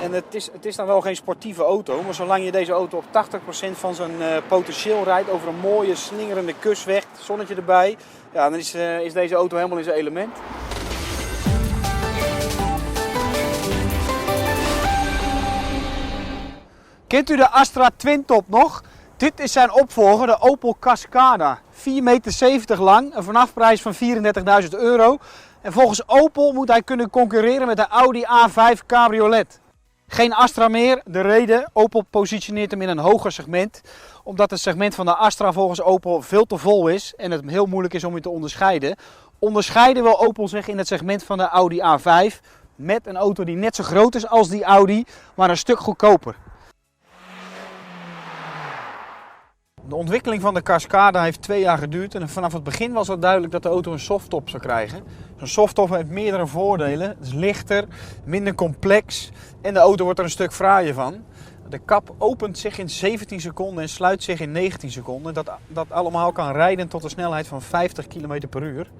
En het is dan wel geen sportieve auto, maar zolang je deze auto op 80% van zijn potentieel rijdt over een mooie slingerende kustweg, zonnetje erbij, ja, dan is deze auto helemaal in zijn element. Kent u de Astra Twin-top nog? Dit is zijn opvolger, de Opel Cascada. 4,70 meter lang, een vanafprijs van €34.000. En volgens Opel moet hij kunnen concurreren met de Audi A5 Cabriolet. Geen Astra meer, de reden, Opel positioneert hem in een hoger segment. Omdat het segment van de Astra volgens Opel veel te vol is en het heel moeilijk is om je te onderscheiden. Onderscheiden wil Opel zich in het segment van de Audi A5 met een auto die net zo groot is als die Audi, maar een stuk goedkoper. De ontwikkeling van de Cascada heeft 2 jaar geduurd en vanaf het begin was het duidelijk dat de auto een softtop zou krijgen. Zo'n softtop heeft meerdere voordelen. Het is lichter, minder complex en de auto wordt er een stuk fraaier van. De kap opent zich in 17 seconden en sluit zich in 19 seconden. Dat allemaal kan rijden tot een snelheid van 50 km per uur.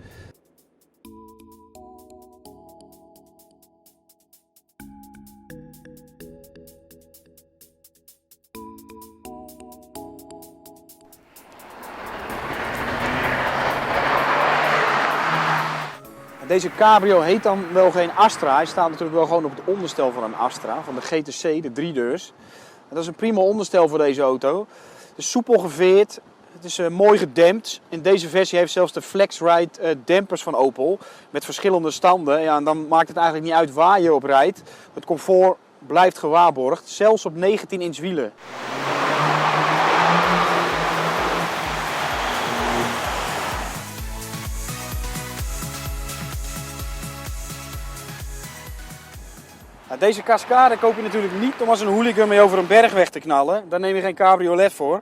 Deze cabrio heet dan wel geen Astra, hij staat natuurlijk wel gewoon op het onderstel van een Astra, van de GTC, de 3-deurs. Dat is een prima onderstel voor deze auto. Het is soepel geveerd, het is mooi gedempt. In deze versie heeft zelfs de FlexRide dempers van Opel met verschillende standen. Ja, en dan maakt het eigenlijk niet uit waar je op rijdt. Het comfort blijft gewaarborgd, zelfs op 19-inch wielen. Deze Cascada koop je natuurlijk niet om als een hooligan mee over een bergweg te knallen. Daar neem je geen cabriolet voor.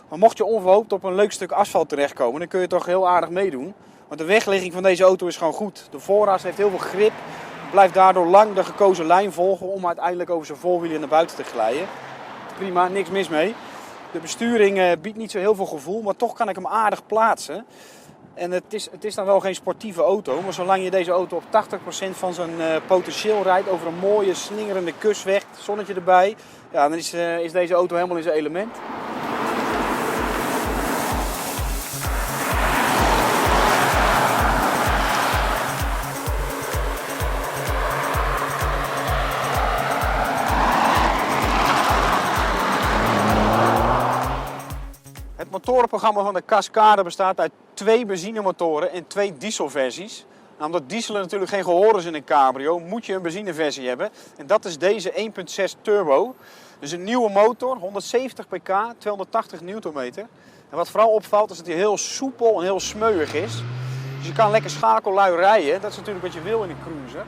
Maar mocht je onverhoopt op een leuk stuk asfalt terechtkomen, dan kun je toch heel aardig meedoen. Want de wegligging van deze auto is gewoon goed. De vooras heeft heel veel grip, blijft daardoor lang de gekozen lijn volgen om uiteindelijk over zijn voorwielen naar buiten te glijden. Prima, niks mis mee. De besturing biedt niet zo heel veel gevoel, maar toch kan ik hem aardig plaatsen. En het is dan wel geen sportieve auto, maar zolang je deze auto op 80% van zijn potentieel rijdt over een mooie slingerende kustweg, zonnetje erbij, ja, dan is deze auto helemaal in zijn element. Het motorenprogramma van de Cascada bestaat uit 2 benzinemotoren en 2 dieselversies. Nou, omdat diesel natuurlijk geen gehoor is in een cabrio, moet je een benzineversie hebben. En dat is deze 1.6 turbo. Dus een nieuwe motor, 170 pk, 280 Nm. En wat vooral opvalt is dat hij heel soepel en heel smeuig is. Dus je kan lekker schakellui rijden, dat is natuurlijk wat je wil in een cruiser.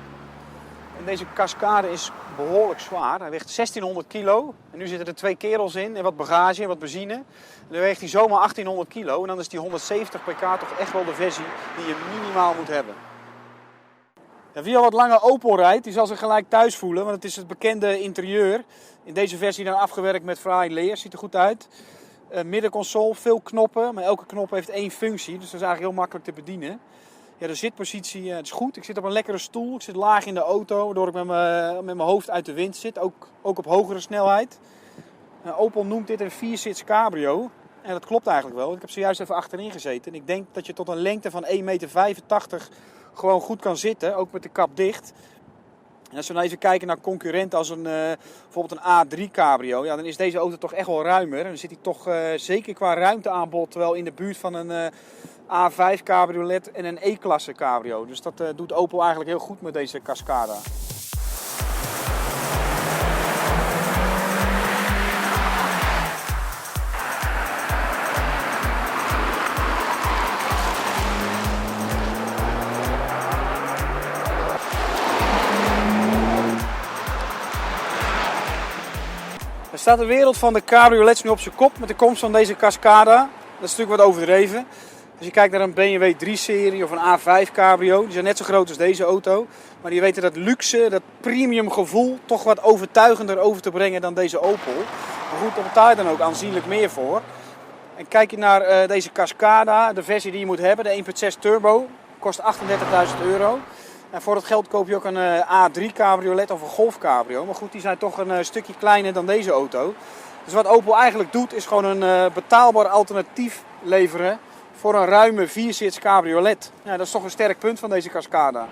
En deze Cascada is behoorlijk zwaar. Hij weegt 1600 kilo. En nu zitten er 2 kerels in en wat bagage en wat benzine. En dan weegt hij zomaar 1800 kilo. En dan is die 170 pk toch echt wel de versie die je minimaal moet hebben. Ja, wie al wat langer Opel rijdt, die zal zich gelijk thuis voelen. Want het is het bekende interieur. In deze versie dan afgewerkt met fraai leer. Ziet er goed uit. Middenconsole, veel knoppen. Maar elke knop heeft 1 functie. Dus dat is eigenlijk heel makkelijk te bedienen. Ja, de zitpositie het is goed. Ik zit op een lekkere stoel. Ik zit laag in de auto, waardoor ik met mijn hoofd uit de wind zit. Ook op hogere snelheid. Opel noemt dit een 4-sits cabrio. En dat klopt eigenlijk wel. Ik heb zojuist even achterin gezeten. En ik denk dat je tot een lengte van 1,85 meter gewoon goed kan zitten. Ook met de kap dicht. En als we nou even kijken naar concurrenten als bijvoorbeeld een A3 cabrio. Ja, dan is deze auto toch echt wel ruimer. En dan zit hij toch zeker qua ruimteaanbod wel in de buurt van een A5 cabriolet en een E-klasse cabrio. Dus dat doet Opel eigenlijk heel goed met deze Cascada. Er staat de wereld van de cabriolets nu op zijn kop met de komst van deze Cascada. Dat is natuurlijk wat overdreven. Als je kijkt naar een BMW 3-serie of een A5 cabrio, die zijn net zo groot als deze auto. Maar die weten dat luxe, dat premium gevoel toch wat overtuigender over te brengen dan deze Opel. Maar goed, daar betaal je dan ook aanzienlijk meer voor. En kijk je naar deze Cascada, de versie die je moet hebben, de 1.6 turbo, kost €38.000. En voor het geld koop je ook een A3 cabriolet of een Golf cabrio. Maar goed, die zijn toch een stukje kleiner dan deze auto. Dus wat Opel eigenlijk doet, is gewoon een betaalbaar alternatief leveren voor een ruime 4-sits cabriolet. Ja, dat is toch een sterk punt van deze Cascada.